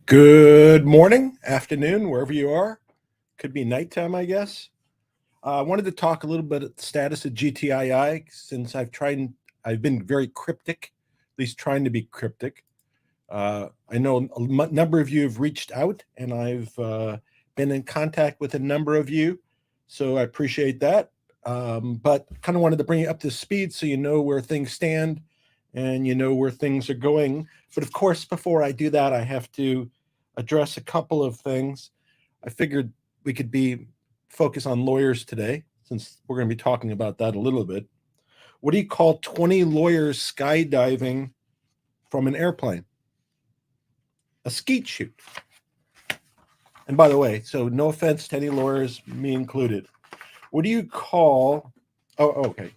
Good morning, afternoon, wherever you are. Could be nighttime, I guess. I wanted to talk a little bit of the status of GTII since I've been very cryptic, at least trying to be cryptic. I know a number of you have reached out, and I've been in contact with a number of you, so I appreciate that. But kind of wanted to bring you up to speed so you know where things stand and you know where things are going. But of course, before I do that, I have to address a couple of things. I figured we could focus on lawyers today, since we're going to be talking about that a little bit. What do you call 20 lawyers skydiving from an airplane? A skeet shoot. And by the way, so no offense to any lawyers, me included. What do you call, okay.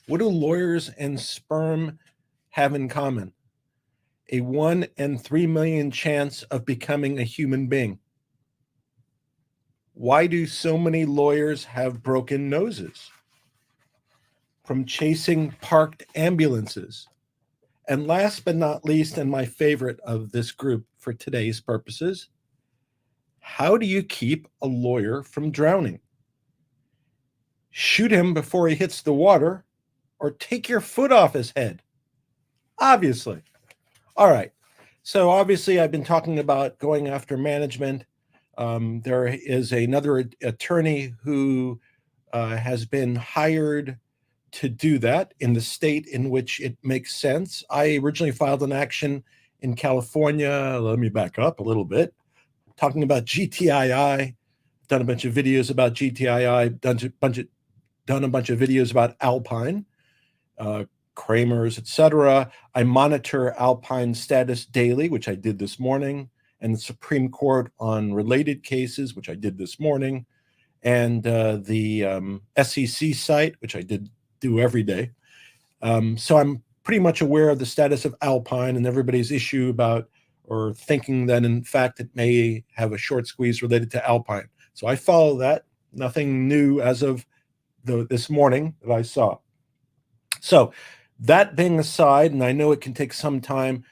What do lawyers and sperm have in common? A 1 in 3 million chance of becoming a human being. Why do so many lawyers have broken noses? From chasing parked ambulances. And last but not least, and my favorite of this group for today's purposes, how do you keep a lawyer from drowning? Shoot him before he hits the water, or take your foot off his head? Obviously. All right. So obviously I've been talking about going after management. There is another attorney who has been hired to do that in the state in which it makes sense. I originally filed an action in California. Let me back up a little bit. Talking about GTII, done a bunch of videos about GTII, done a bunch of videos about Alpine, Kramer's, etc. I monitor Alpine status daily, which I did this morning, and the Supreme Court on related cases, which I did this morning, and the SEC site, which I do every day. So I'm pretty much aware of the status of Alpine and everybody's issue about or thinking that in fact it may have a short squeeze related to Alpine. So I follow that. Nothing new as of this morning that I saw. So that being aside, and I know it can take some time,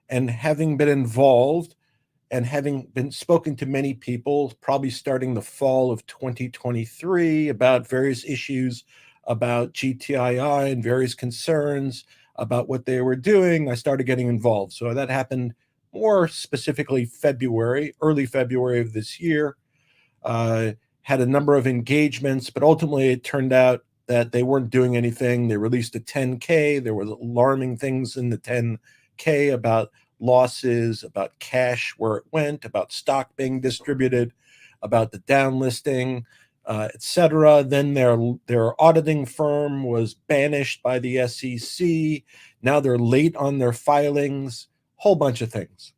and having been involved and having been spoken to many people, probably starting the fall of 2023, about various issues about GTII and various concerns about what they were doing, I started getting involved. So that happened more specifically early February of this year. Had a number of engagements, but ultimately it turned out that they weren't doing anything. They released a 10K. There was alarming things in the 10K about losses, about cash, where it went, about stock being distributed, about the downlisting, etc. Then their auditing firm was banished by the SEC. Now they're late on their filings, whole bunch of things.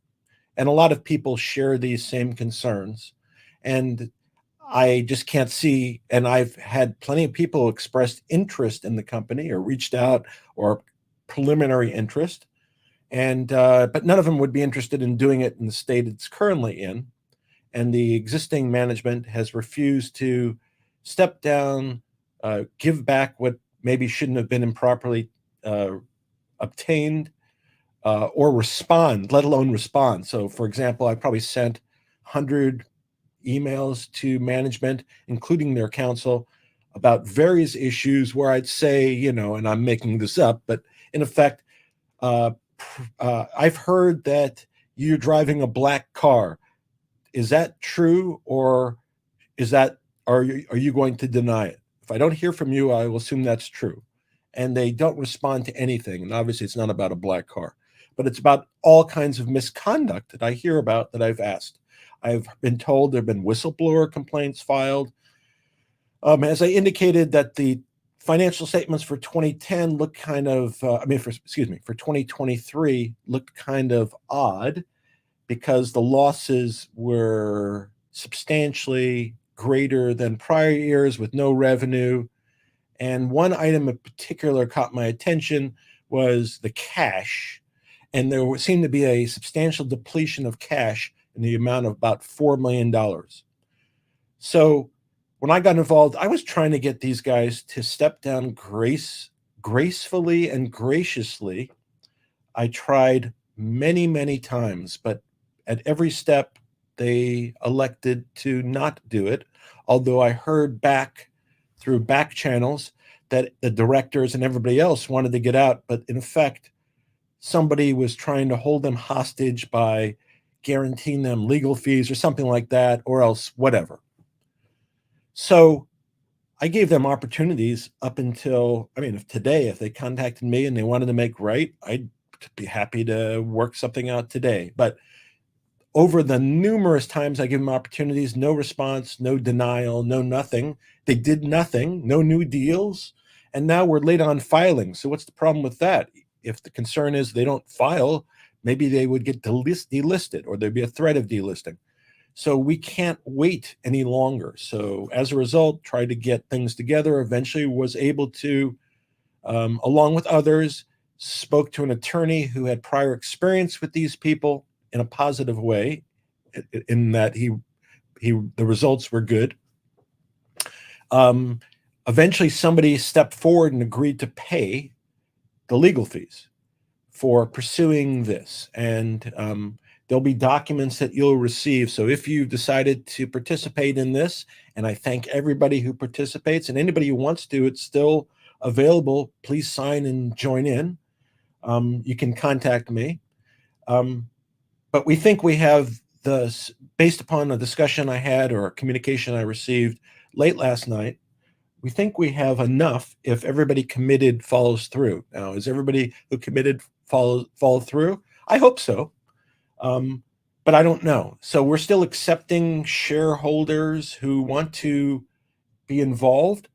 And a lot of people share these same concerns. And I just can't see, and I've had plenty of people expressed interest in the company or reached out or preliminary interest, and but none of them would be interested in doing it in the state it's currently in. And the existing management has refused to step down, give back what maybe shouldn't have been improperly obtained, or respond, let alone respond. So, for example, I probably sent 100 emails to management, including their counsel, about various issues where I'd say, and I'm making this up, but in effect, I've heard that you're driving a black car. Is that true, or are you going to deny it? If I don't hear from you, I will assume that's true. And they don't respond to anything. And obviously, it's not about a black car, but it's about all kinds of misconduct that I hear about that I've asked. I've been told there have been whistleblower complaints filed. As I indicated, that the financial statements for 2010 look kind of, for 2023 looked kind of odd because the losses were substantially greater than prior years with no revenue. And one item in particular caught my attention was the cash. And there seemed to be a substantial depletion of cash in the amount of about $4 million. So when I got involved, I was trying to get these guys to step down gracefully and graciously. I tried many, many times, but At every step, they elected to not do it, although I heard back through back channels that the directors and everybody else wanted to get out, but in effect, somebody was trying to hold them hostage by guaranteeing them legal fees or something like that, or else whatever. So I gave them opportunities up until, I mean, if today, if they contacted me and they wanted to make right, I'd be happy to work something out today. But over the numerous times I give them opportunities, no response, no denial, no nothing. They did nothing, no new deals. And now we're late on filing. So what's the problem with that? If the concern is they don't file, maybe they would get delisted or there'd be a threat of delisting. So we can't wait any longer. So as a result, tried to get things together, eventually was able to, along with others, spoke to an attorney who had prior experience with these people in a positive way, in that the results were good. Eventually, somebody stepped forward and agreed to pay the legal fees for pursuing this, and there'll be documents that you'll receive. So if you've decided to participate in this, and I thank everybody who participates, and anybody who wants to, it's still available. Please sign and join in. You can contact me. But we think we have based upon a discussion I had or a communication I received late last night, we think we have enough if everybody committed follows through. Now, is everybody who committed follow through? I hope so. But I don't know. So we're still accepting shareholders who want to be involved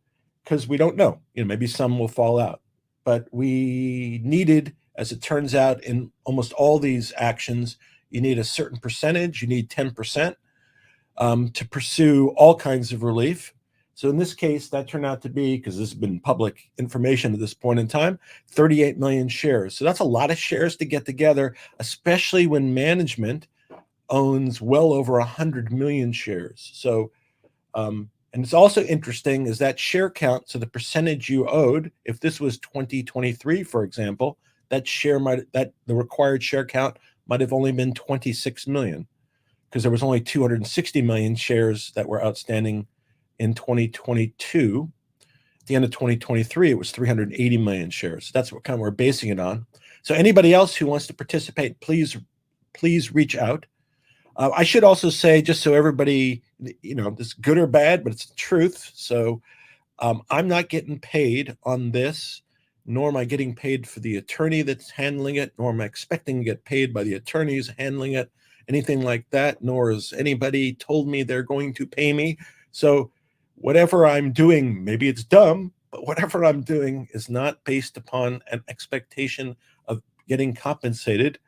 because we don't know. Maybe some will fall out. But we needed, as it turns out, in almost all these actions, you need a certain percentage. You need 10% to pursue all kinds of relief. So in this case, that turned out to be, because this has been public information at this point in time, 38 million shares. So that's a lot of shares to get together, especially when management owns well over 100 million shares. So, and it's also interesting is that share count. So the percentage you owed, if this was 2023, for example, that the required share count might have only been 26 million, because there was only 260 million shares that were outstanding in 2022. At the end of 2023, it was 380 million shares. So that's what kind of we're basing it on. So anybody else who wants to participate, please reach out. I should also say, just so everybody, this is good or bad, but it's the truth. So I'm not getting paid on this, nor am I getting paid for the attorney that's handling it, nor am I expecting to get paid by the attorneys handling it, anything like that, nor has anybody told me they're going to pay me. So whatever I'm doing, maybe it's dumb, but whatever I'm doing is not based upon an expectation of getting compensated,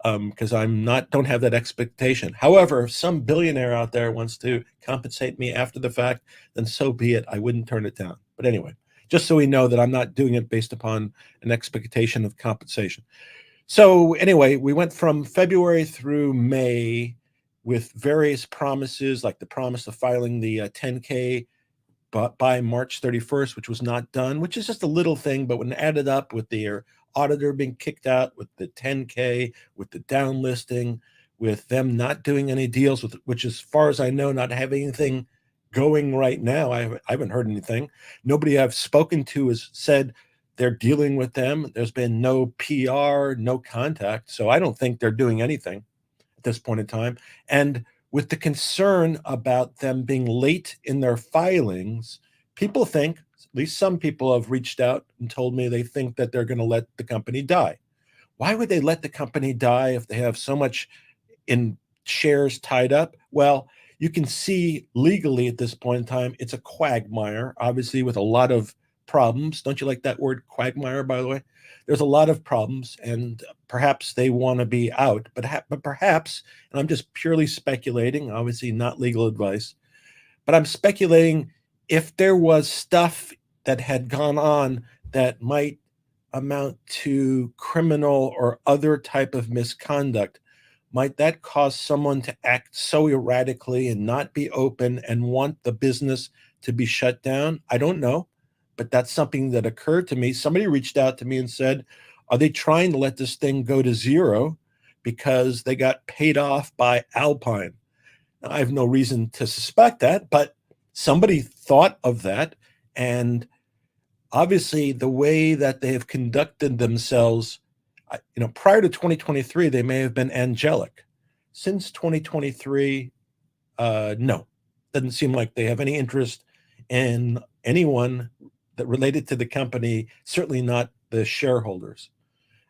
because don't have that expectation. However, if some billionaire out there wants to compensate me after the fact, then so be it. I wouldn't turn it down. But anyway, just so we know that I'm not doing it based upon an expectation of compensation. So anyway, we went from February through May with various promises, like the promise of filing the 10K by March 31st, which was not done, which is just a little thing, but when added up with their auditor being kicked out, with the 10K, with the downlisting, with them not doing any deals, which as far as I know, not having anything going right now. I haven't heard anything. Nobody I've spoken to has said they're dealing with them. There's been no PR, no contact. So I don't think they're doing anything at this point in time. And with the concern about them being late in their filings, people think, at least some people have reached out and told me they think that they're going to let the company die. Why would they let the company die if they have so much in shares tied up? Well, you can see legally at this point in time, it's a quagmire, obviously, with a lot of problems. Don't you like that word, quagmire, by the way? There's a lot of problems, and perhaps they want to be out, but perhaps, and I'm just purely speculating, obviously not legal advice, but I'm speculating if there was stuff that had gone on that might amount to criminal or other type of misconduct, might that cause someone to act so erratically and not be open and want the business to be shut down? I don't know, but that's something that occurred to me. Somebody reached out to me and said, are they trying to let this thing go to zero because they got paid off by Alpine. Now, I have no reason to suspect that, but somebody thought of that. And obviously, the way that they have conducted themselves, prior to 2023, they may have been angelic. Since 2023, no, doesn't seem like they have any interest in anyone that related to the company, certainly not the shareholders.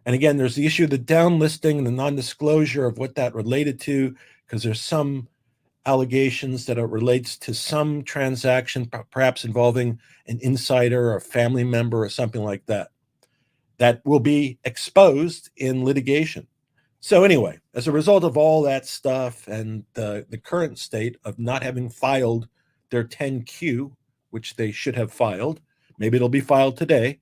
And again, there's the issue of the downlisting and the non-disclosure of what that related to, because there's some allegations that it relates to some transaction, perhaps involving an insider or a family member or something like that, that will be exposed in litigation. So anyway, as a result of all that stuff and the current state of not having filed their 10Q, which they should have filed, maybe it'll be filed today,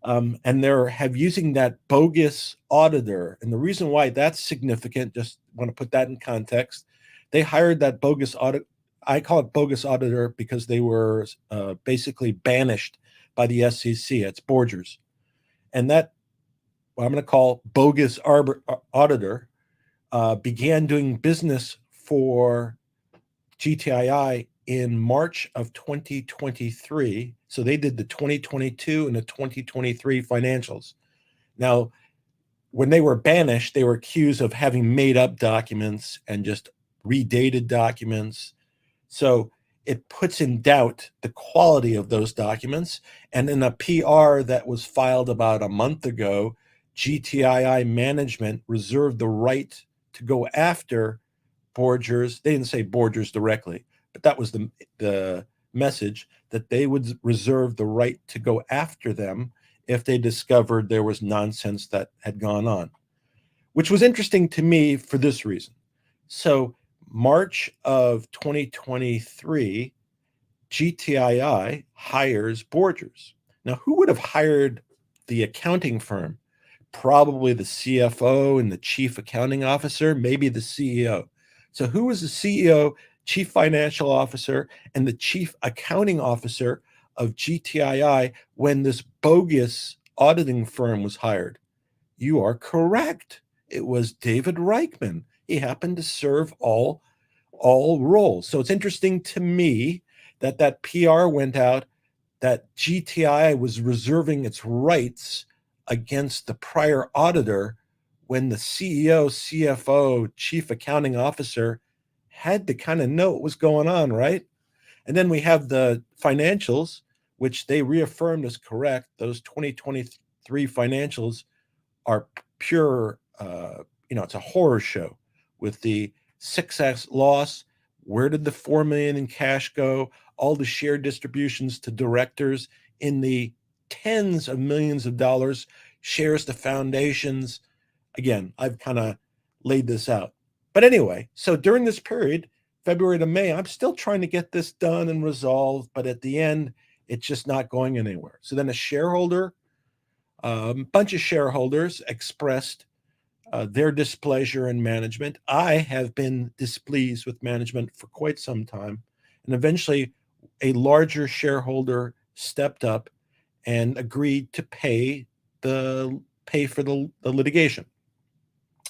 and they're using that bogus auditor. And the reason why that's significant, just want to put that in context, they hired that bogus audit. I call it bogus auditor because they were basically banished by the SEC. It's Borgers. And that, what I'm going to call bogus auditor, began doing business for Gtii in March of 2023. So they did the 2022 and the 2023 financials. Now, when they were banished, they were accused of having made up documents and just redated documents. So it puts in doubt the quality of those documents. And in a PR that was filed about a month ago, Gtii management reserved the right to go after Borgers. They didn't say Borgers directly, but that was the message, that they would reserve the right to go after them if they discovered there was nonsense that had gone on, which was interesting to me for this reason. So March of 2023, Gtii hires Borgers. Now, who would have hired the accounting firm? Probably the CFO and the chief accounting officer, maybe the CEO. So who was the CEO, chief financial officer, and the chief accounting officer of Gtii when this bogus auditing firm was hired? You are correct. It was David Reichman. He happened to serve all roles. So it's interesting to me that PR went out that Gtii was reserving its rights against the prior auditor when the CEO, CFO, chief accounting officer had to kind of know what was going on, right? And then we have the financials, which they reaffirmed as correct. Those 2023 financials are pure, it's a horror show with the 6x loss. Where did the 4 million in cash go? All the share distributions to directors in the tens of millions of dollars, shares to foundations. Again, I've kind of laid this out. But anyway, so during this period, February to May, I'm still trying to get this done and resolved, but at the end, it's just not going anywhere. So then a bunch of shareholders expressed their displeasure in management. I have been displeased with management for quite some time. And eventually, a larger shareholder stepped up and agreed to pay for the litigation.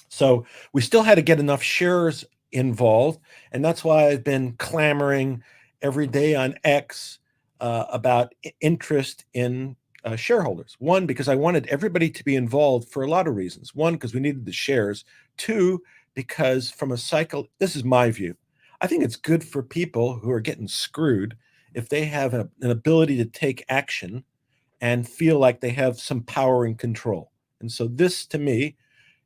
So we still had to get enough shares involved. And that's why I've been clamoring every day on X about interest in shareholders. One, because I wanted everybody to be involved for a lot of reasons. One, because we needed the shares. Two, because from a cycle, this is my view. I think it's good for people who are getting screwed if they have an ability to take action and feel like they have some power and control. And so this, to me,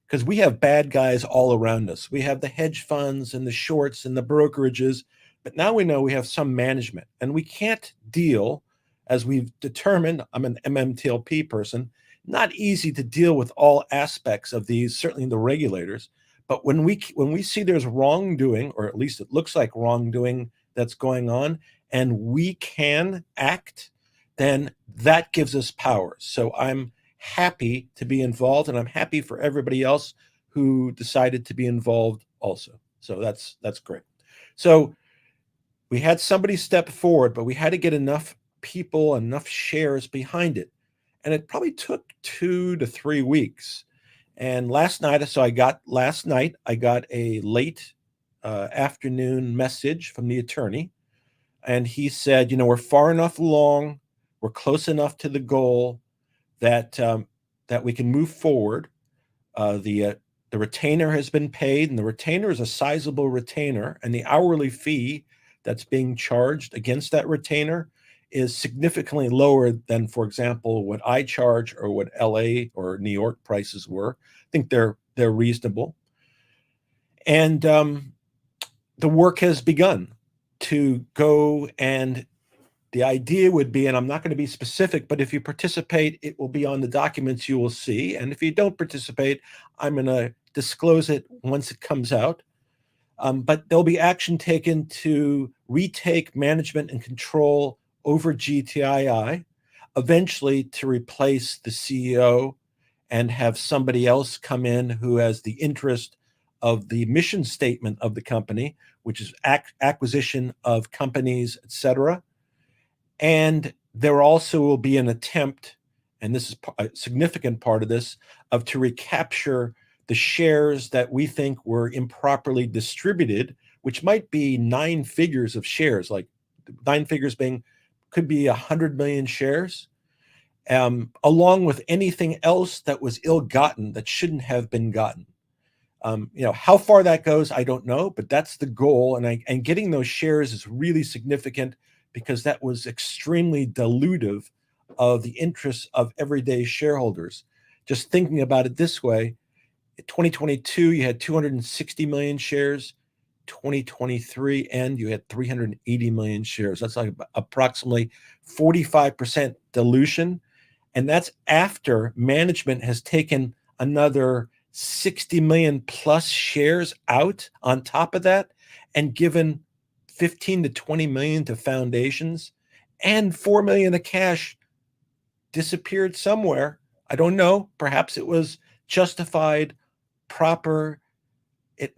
because we have bad guys all around us. We have the hedge funds and the shorts and the brokerages, but now we know we have some management, and we can't deal, as we've determined. I'm an MMTLP person, not easy to deal with all aspects of these, certainly the regulators. But when we see there's wrongdoing, or at least it looks like wrongdoing that's going on, and we can act, then that gives us power. So I'm happy to be involved, and I'm happy for everybody else who decided to be involved also. So that's great. So we had somebody step forward, but we had to get enough people, enough shares behind it. And it probably took 2 to 3 weeks. And last night I got a late afternoon message from the attorney, and he said, we're far enough along, we're close enough to the goal that that we can move forward. The retainer has been paid, and the retainer is a sizable retainer, and the hourly fee that's being charged against that retainer is significantly lower than, for example, what I charge or what LA or New York prices were. I think they're reasonable, and the work has begun to go. And the idea would be, and I'm not going to be specific, but if you participate, it will be on the documents you will see. And if you don't participate, I'm going to disclose it once it comes out. But there'll be action taken to retake management and control over GTII, eventually to replace the CEO and have somebody else come in who has the interest of the mission statement of the company, which is acquisition of companies, etc. And there also will be an attempt, and this is a significant part of this, of to recapture the shares that we think were improperly distributed, which might be 9 figures of shares, like 9 figures being, could be 100 million shares, along with anything else that was ill-gotten that shouldn't have been gotten. How far that goes, I don't know, but that's the goal. And getting those shares is really significant because that was extremely dilutive of the interests of everyday shareholders. Just thinking about it this way, in 2022, you had 260 million shares. 2023 end, you had 380 million shares. That's like approximately 45% dilution. And that's after management has taken another 60 million plus shares out on top of that and given 15 to 20 million to foundations, and 4 million of cash disappeared somewhere. I don't know. Perhaps it was justified, proper. It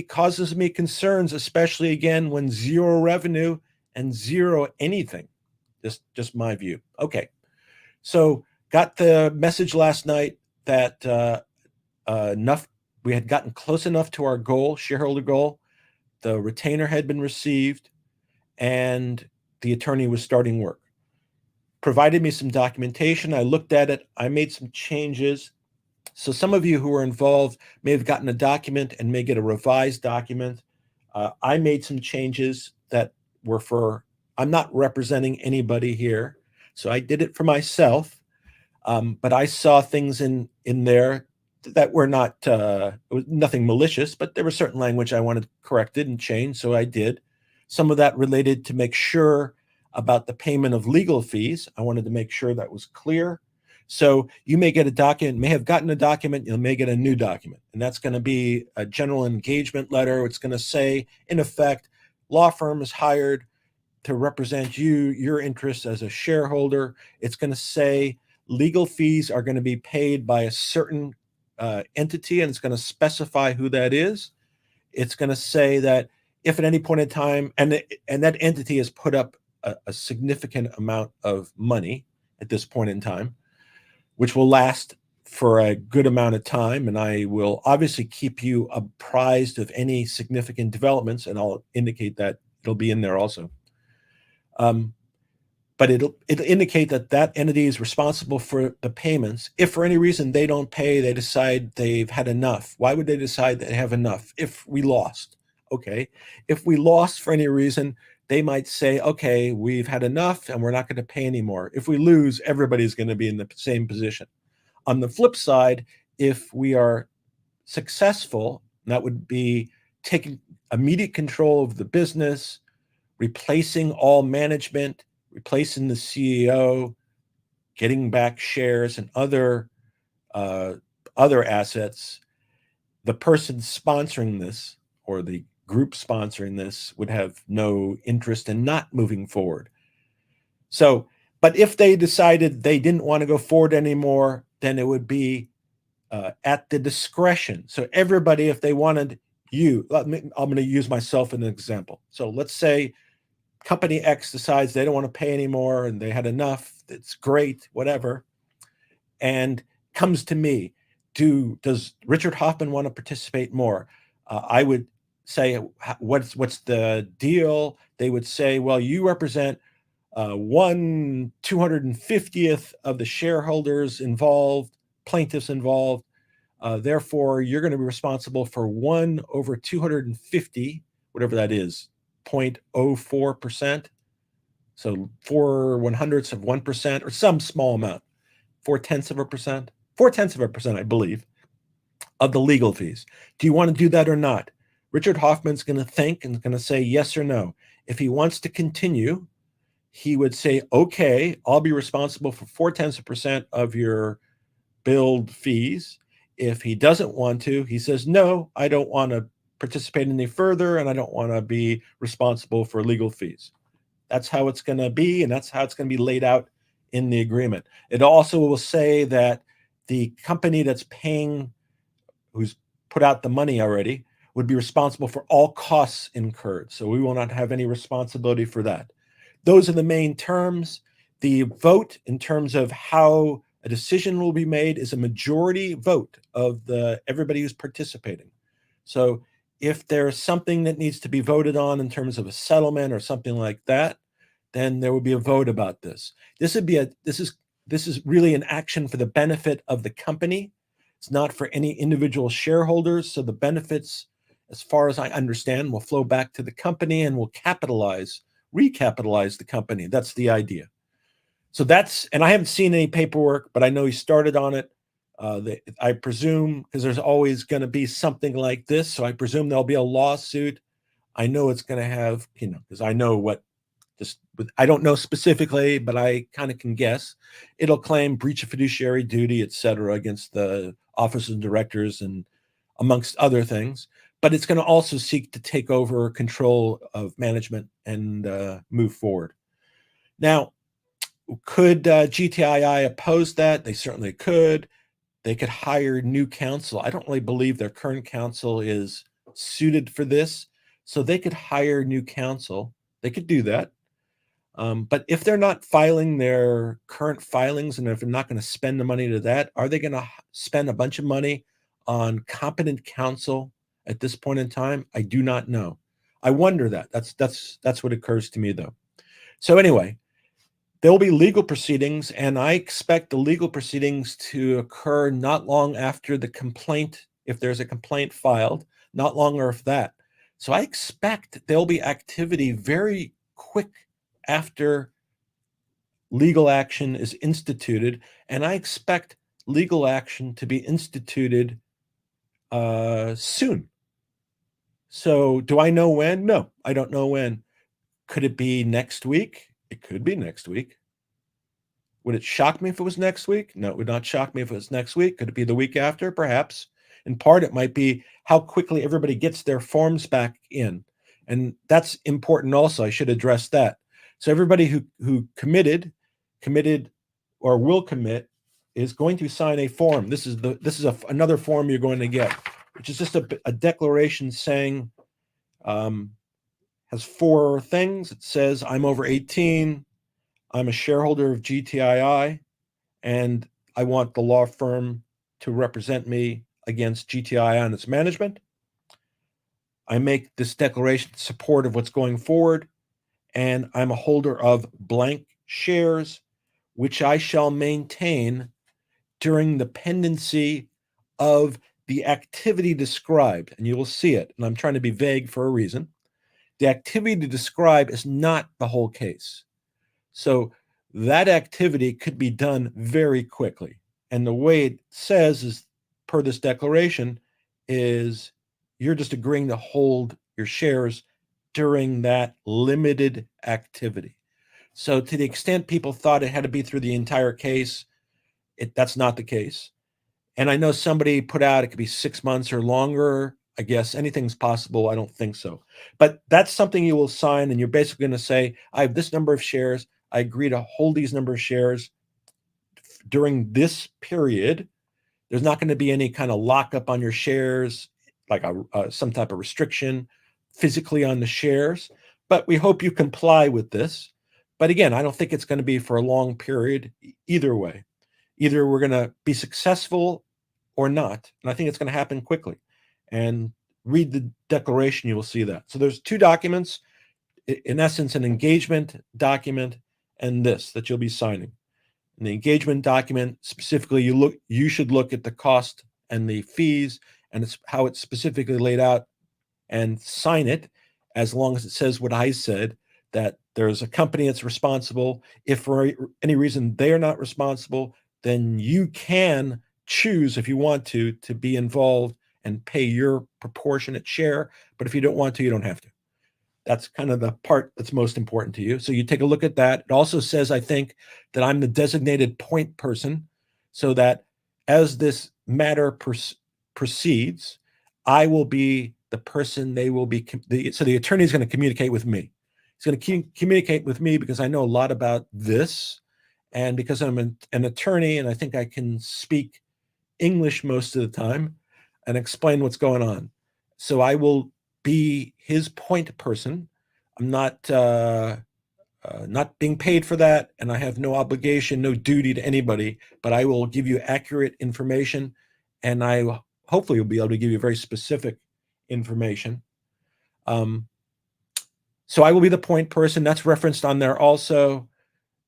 causes me concerns, especially again when zero revenue and zero anything. Just my view. Okay. So got the message last night that we had gotten close enough to our goal, shareholder goal. The retainer had been received, and the attorney was starting work. Provided me some documentation. I looked at it. I made some changes. So some of you who are involved may have gotten a document and may get a revised document. I made some changes that were I'm not representing anybody here, so I did it for myself. But I saw things in there that were not, it was nothing malicious, but there was certain language I wanted corrected and changed, so I did. Some of that related to make sure about the payment of legal fees. I wanted to make sure that was clear. So you may get a document, may have gotten a document, you may get a new document, and that's going to be a general engagement letter. It's going to say, in effect, law firm is hired to represent your interests as a shareholder. It's going to say legal fees are going to be paid by a certain entity, and it's going to specify who that is. It's going to say that if at any point in time, and that entity has put up a significant amount of money at this point in time, which will last for a good amount of time, and I will obviously keep you apprised of any significant developments, and I'll indicate that it'll be in there also. But it'll indicate that entity is responsible for the payments. If for any reason they don't pay, they decide they've had enough. Why would they decide they have enough? If we lost, okay. If we lost for any reason, they might say, okay, we've had enough and we're not going to pay anymore. If we lose, everybody's going to be in the same position. On the flip side, if we are successful, that would be taking immediate control of the business, replacing all management, replacing the CEO, getting back shares and other assets. The person sponsoring this, or the group sponsoring this, would have no interest in not moving forward. So, but if they decided they didn't want to go forward anymore, then it would be at the discretion. So everybody, if they wanted I'm going to use myself as an example. So let's say Company X decides they don't want to pay anymore and they had enough. It's great, whatever, and comes to me. does Richard Hoffman want to participate more? I would say, what's the deal? They would say, well, you represent 1/250th of the shareholders involved, plaintiffs involved. Therefore, you're going to be responsible for 1/250, whatever that is, 0.04%. So 4/100ths of 1%, or some small amount, 0.4%, 0.4%, I believe, of the legal fees. Do you want to do that or not? Richard Hoffman's going to think and going to say yes or no. If he wants to continue, he would say, okay, I'll be responsible for 0.4% of your billed fees. If he doesn't want to, he says, no, I don't want to participate any further, and I don't want to be responsible for legal fees. That's how it's going to be, and that's how it's going to be laid out in the agreement. It also will say that the company that's paying, who's put out the money already, would be responsible for all costs incurred. So we will not have any responsibility for that. Those are the main terms. The vote in terms of how a decision will be made is a majority vote of everybody who's participating. So if there's something that needs to be voted on in terms of a settlement or something like that, then there will be a vote about this. This is really an action for the benefit of the company. It's not for any individual shareholders. So the benefits, as far as I understand, will flow back to the company and will recapitalize the company. That's the idea. So and I haven't seen any paperwork, but I know he started on it. I presume, because there's always going to be something like this, so I presume there'll be a lawsuit. I know it's going to have, because I know I don't know specifically, but I kind of can guess. It'll claim breach of fiduciary duty, et cetera, against the officers and directors, and amongst other things. But it's going to also seek to take over control of management and move forward. Now, could GTII oppose that? They certainly could. They could hire new counsel. I don't really believe their current counsel is suited for this. So they could hire new counsel. They could do that. But if they're not filing their current filings, and if they're not going to spend the money to that, are they going to spend a bunch of money on competent counsel at this point in time? I do not know. I wonder that. That's what occurs to me, though. So anyway, there will be legal proceedings, and I expect the legal proceedings to occur not long after the complaint, if there's a complaint filed, not long after that. So I expect there'll be activity very quick after legal action is instituted, and I expect legal action to be instituted soon. So do I know when? No, I don't know when. Could it be next week? It could be next week. Would it shock me if it was next week? No, it would not shock me if it was next week. Could it be the week after? Perhaps. In part, it might be how quickly everybody gets their forms back in. And that's important also. I should address that. So everybody who committed or will commit is going to sign a form. This is another form you're going to get, which is just a declaration saying, has 4 things. It says, I'm over 18. I'm a shareholder of GTII, and I want the law firm to represent me against GTII and its management. I make this declaration in support of what's going forward, and I'm a holder of blank shares, which I shall maintain during the pendency of the activity described. And you will see it, and I'm trying to be vague for a reason. The activity to describe is not the whole case. So that activity could be done very quickly. And the way it says is, per this declaration, is you're just agreeing to hold your shares during that limited activity. So to the extent people thought it had to be through the entire case, that's not the case. And I know somebody put out it could be 6 months or longer. I guess anything's possible. I don't think so. But that's something you will sign, and you're basically going to say, I have this number of shares. I agree to hold these number of shares during this period. There's not going to be any kind of lockup on your shares, like some type of restriction physically on the shares. But we hope you comply with this. But again, I don't think it's going to be for a long period either way. Either we're going to be successful or not. And I think it's going to happen quickly. And read the declaration, you will see that. So there's two documents, in essence, an engagement document and this that you'll be signing. In the engagement document, specifically, you should look at the cost and the fees and it's how it's specifically laid out and sign it, as long as it says what I said, that there's a company that's responsible. If for any reason they are not responsible, then you can choose, if you want to be involved and pay your proportionate share. But if you don't want to, you don't have to. That's kind of the part that's most important to you. So you take a look at that. It also says, I think, that I'm the designated point person, so that as this matter proceeds, I will be the person they will be. So the attorney is going to communicate with me. He's going to communicate with me because I know a lot about this, and because I'm an attorney and I think I can speak English most of the time and explain what's going on. So I will be his point person. I'm not being paid for that, and I have no obligation, no duty to anybody, but I will give you accurate information, and I hopefully will be able to give you very specific information. So I will be the point person. That's referenced on there also.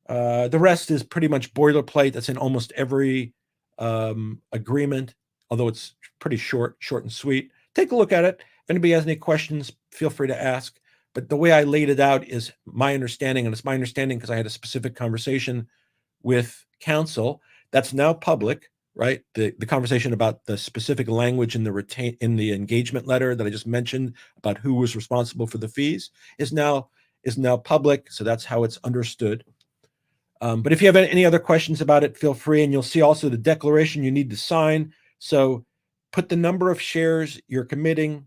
The rest is pretty much boilerplate. That's in almost every agreement, although it's pretty short and sweet. Take a look at it. If anybody has any questions, feel free to ask. But the way I laid it out is my understanding, and it's my understanding because I had a specific conversation with counsel that's now public, right? The conversation about the specific language in the engagement letter that I just mentioned about who was responsible for the fees is now public. So that's how it's understood. But if you have any other questions about it, feel free. And you'll see also the declaration you need to sign. So put the number of shares you're committing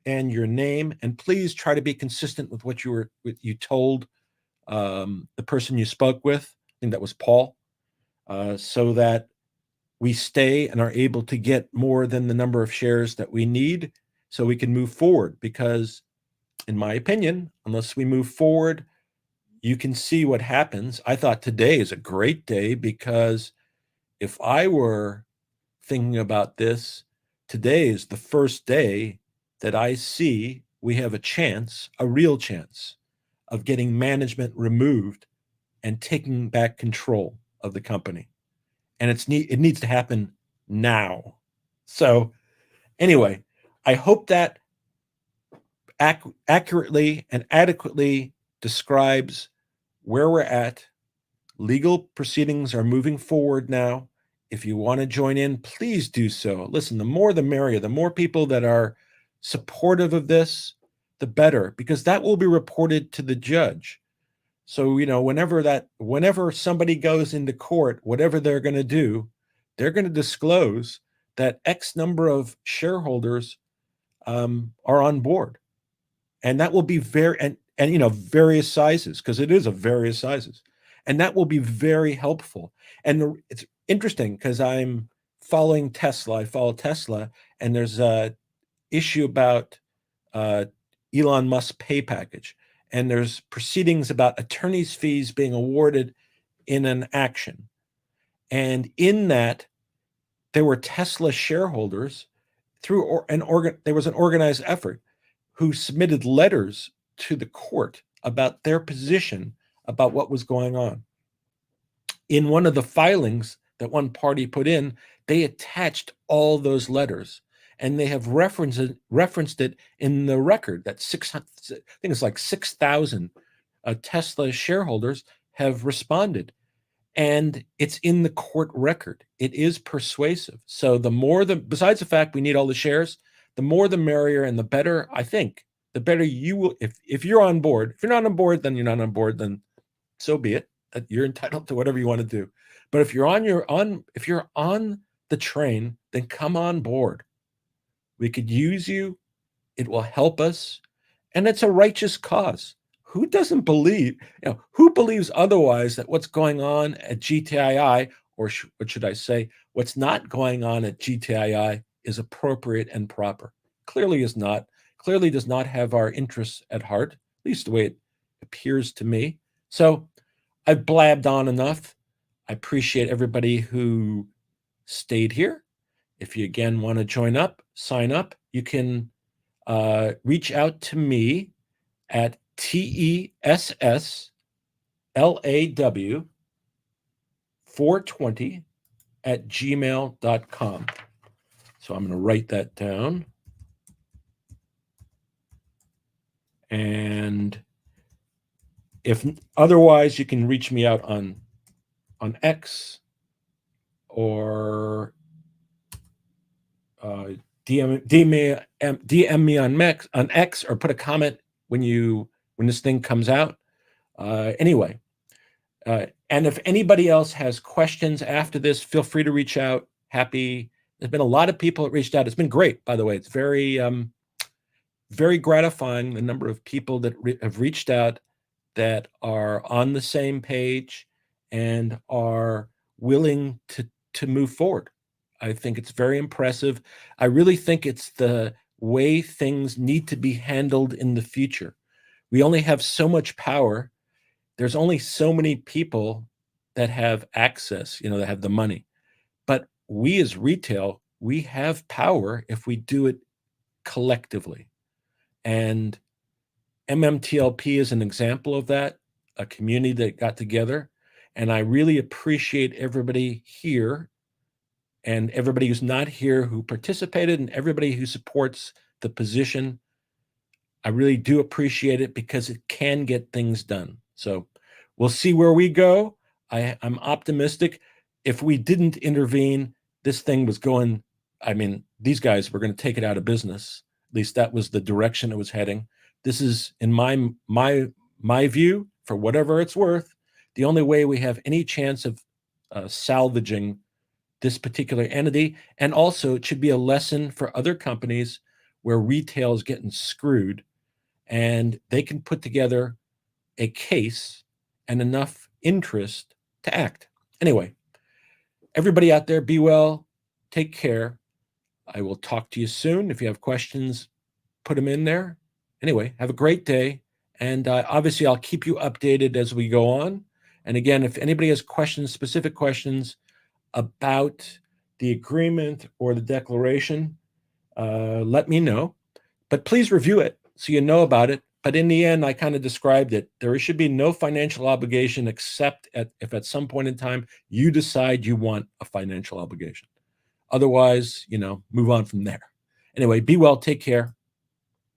and your name, and please try to be consistent with what you told the person you spoke with. I think that was Paul, so that we stay and are able to get more than the number of shares that we need so we can move forward. Because in my opinion, unless we move forward, you can see what happens. I thought today is a great day because if I were thinking about this, today is the first day that I see we have a real chance of getting management removed and taking back control of the company. And it needs to happen now. So anyway, I hope that accurately and adequately describes where we're at. Legal proceedings are moving forward now. If you want to join in, please do so. Listen, the more the merrier. The more people that are supportive of this, the better, because that will be reported to the judge. So, whenever somebody goes into court, whatever they're going to do, they're going to disclose that X number of shareholders are on board. And that will be various sizes, because it is of various sizes. And that will be very helpful. And it's interesting because I'm following Tesla. I follow Tesla, and there's a issue about Elon Musk's pay package. And there's proceedings about attorney's fees being awarded in an action. And in that, there were Tesla shareholders there was an organized effort who submitted letters to the court about their position about what was going on. In one of the filings that one party put in, they attached all those letters, and they have referenced it in the record that I think it's like 6,000 Tesla shareholders have responded. And it's in the court record. It is persuasive. So besides the fact we need all the shares, the more the merrier, and the better, I think, the better you will. If you're on board. If you're not on board, then you're not on board, then so be it. You're entitled to whatever you want to do. But if you're on the train, then come on board. We could use you. It will help us. And it's a righteous cause. Who doesn't believe, who believes otherwise, that what's going on at GTII, or what should I say, what's not going on at GTII is appropriate and proper? Clearly is not. Clearly does not have our interests at heart, at least the way it appears to me. So I've blabbed on enough. I appreciate everybody who stayed here. If you again want to join up, sign up, you can reach out to me at TESSLAW420@gmail.com. So I'm going to write that down. And if otherwise, you can reach me out on X or DM me on X, or put a comment when this thing comes out. Anyway, and if anybody else has questions after this, feel free to reach out. There's been a lot of people that reached out. It's been great, by the way. It's very, very gratifying, the number of people that have reached out that are on the same page and are willing to move forward. I think it's very impressive. I really think it's the way things need to be handled in the future. We only have so much power. There's only so many people that have access, that have the money. But we as retail, we have power if we do it collectively. And MMTLP is an example of that, a community that got together. And I really appreciate everybody here and everybody who's not here who participated and everybody who supports the position. I really do appreciate it because it can get things done. So we'll see where we go. I'm optimistic. If we didn't intervene, this thing was going, these guys were going to take it out of business. At least that was the direction it was heading. This is, in my view, for whatever it's worth, the only way we have any chance of salvaging this particular entity. And also, it should be a lesson for other companies where retail is getting screwed, and they can put together a case and enough interest to act. Anyway, everybody out there, be well, take care. I will talk to you soon. If you have questions, put them in there. Anyway, have a great day. And obviously, I'll keep you updated as we go on. And again, if anybody has questions, specific questions about the agreement or the declaration, let me know. But please review it so you know about it. But in the end, I kind of described it. There should be no financial obligation except if at some point in time you decide you want a financial obligation. Otherwise, move on from there. Anyway, be well, take care.